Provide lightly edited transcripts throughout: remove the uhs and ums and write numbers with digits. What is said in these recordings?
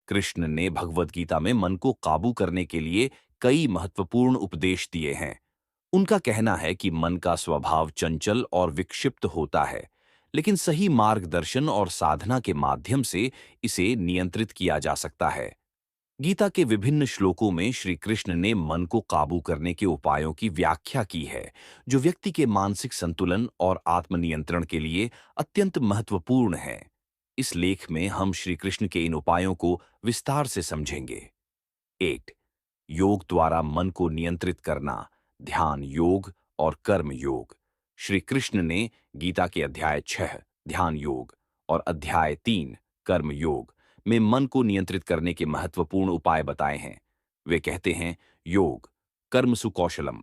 कृष्ण ने भगवद गीता में मन को काबू करने के लिए कई महत्वपूर्ण उपदेश दिए हैं। उनका कहना है कि मन का स्वभाव चंचल और विक्षिप्त होता है, लेकिन सही मार्गदर्शन और साधना के माध्यम से इसे नियंत्रित किया जा सकता है। गीता के विभिन्न श्लोकों में श्री कृष्ण ने मन को काबू करने के उपायों की व्याख्या की है, जो व्यक्ति के मानसिक संतुलन और आत्मनियंत्रण के लिए अत्यंत महत्वपूर्ण है। इस लेख में हम श्री कृष्ण के इन उपायों को विस्तार से समझेंगे। 8 योग द्वारा मन को नियंत्रित करना, ध्यान योग और कर्म योग। श्री कृष्ण ने गीता के अध्याय 6 ध्यान योग और अध्याय 3 कर्म योग में मन को नियंत्रित करने के महत्वपूर्ण उपाय बताए हैं। वे कहते हैं, योग कर्म सुकौशलम,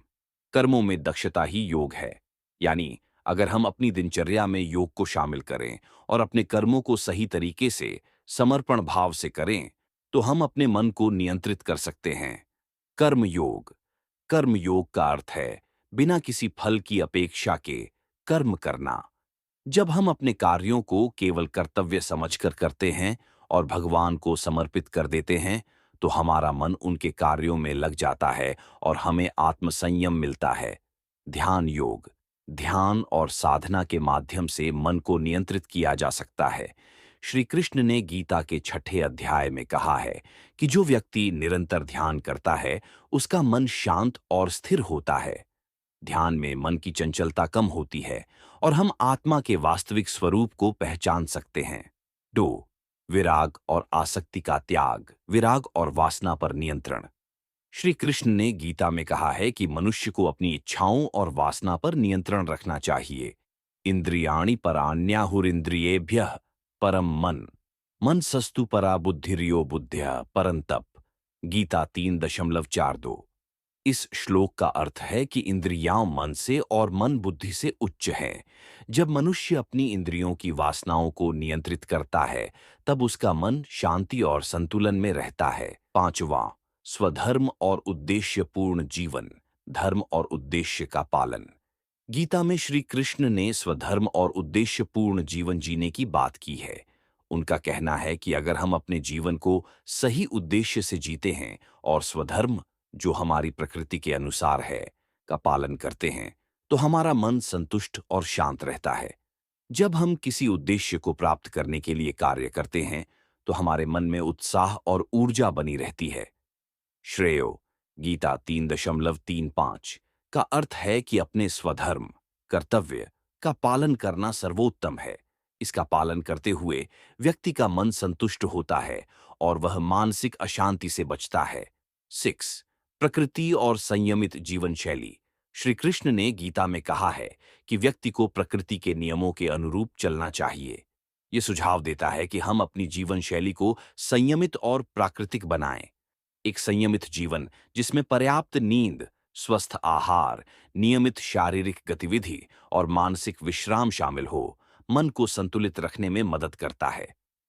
कर्मों में दक्षता ही योग है। यानी अगर हम अपनी दिनचर्या में योग को शामिल करें और अपने कर्मों को सही तरीके से समर्पण भाव से करें, तो हम अपने मन को नियंत्रित कर सकते हैं। कर्म योग। कर्म योग का अर्थ है बिना किसी फल की अपेक्षा के कर्म करना। जब हम अपने कार्यों को केवल कर्तव्य समझकर करते हैं और भगवान को समर्पित कर देते हैं, तो हमारा मन उनके कार्यों में लग जाता है और हमें आत्मसंयम मिलता है। ध्यान योग। ध्यान और साधना के माध्यम से मन को नियंत्रित किया जा सकता है। श्री कृष्ण ने गीता के 6ठे अध्याय में कहा है कि जो व्यक्ति निरंतर ध्यान करता है, उसका मन शांत और स्थिर होता है। ध्यान में मन की चंचलता कम होती है और हम आत्मा के वास्तविक स्वरूप को पहचान सकते हैं। 2 विराग और आसक्ति का त्याग, विराग और वासना पर नियंत्रण। श्री कृष्ण ने गीता में कहा है कि मनुष्य को अपनी इच्छाओं और वासना पर नियंत्रण रखना चाहिए। इंद्रियाणि पराण्याहुरिंद्रियेभ्यः परम मन, मन सस्तु परा बुद्धिर्यो बुद्ध्या परंतप। गीता 3.42। इस श्लोक का अर्थ है कि इंद्रियां मन से और मन बुद्धि से उच्च है। जब मनुष्य अपनी इंद्रियों की वासनाओं को नियंत्रित करता है, तब उसका मन शांति और संतुलन में रहता है। 5वां स्वधर्म और उद्देश्यपूर्ण जीवन, धर्म और उद्देश्य का पालन। गीता में श्री कृष्ण ने स्वधर्म और उद्देश्यपूर्ण जीवन जीने की बात की है। उनका कहना है कि अगर हम अपने जीवन को सही उद्देश्य से जीते हैं और स्वधर्म, जो हमारी प्रकृति के अनुसार है, का पालन करते हैं, तो हमारा मन संतुष्ट और शांत रहता है। जब हम किसी उद्देश्य को प्राप्त करने के लिए कार्य करते हैं, तो हमारे मन में उत्साह और ऊर्जा बनी रहती है। श्रेयो। गीता 3.35 का अर्थ है कि अपने स्वधर्म, कर्तव्य का पालन करना सर्वोत्तम है। इसका पालन करते हुए व्यक्ति का मन संतुष्ट होता है और वह मानसिक अशांति से बचता है। 6 प्रकृति और संयमित जीवन शैली। श्री कृष्ण ने गीता में कहा है कि व्यक्ति को प्रकृति के नियमों के अनुरूप चलना चाहिए। ये सुझाव देता है कि हम अपनी जीवन शैली को संयमित और प्राकृतिक बनाएं। एक संयमित जीवन जिसमें पर्याप्त नींद, स्वस्थ आहार, नियमित शारीरिक गतिविधि और मानसिक विश्राम शामिल हो, मन को संतुलित रखने में मदद करता है।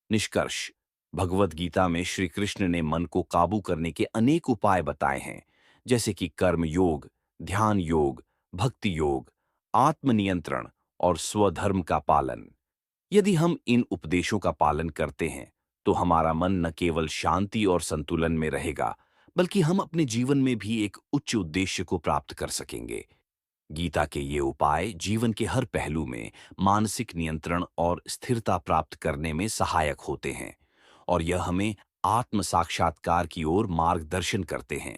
निष्कर्ष। भगवद गीता में श्री कृष्ण ने मन को काबू करने के अनेक उपाय बताए हैं, जैसे कि कर्म योग, ध्यान योग, भक्ति योग, आत्मनियंत्रण और स्वधर्म का पालन। यदि हम इन उपदेशों का पालन करते हैं, तो हमारा मन न केवल शांति और संतुलन में रहेगा, बल्कि हम अपने जीवन में भी एक उच्च उद्देश्य को प्राप्त कर सकेंगे। गीता के ये उपाय जीवन के हर पहलू में मानसिक नियंत्रण और स्थिरता प्राप्त करने में सहायक होते हैं और यह हमें आत्म साक्षात्कार की ओर मार्गदर्शन करते हैं।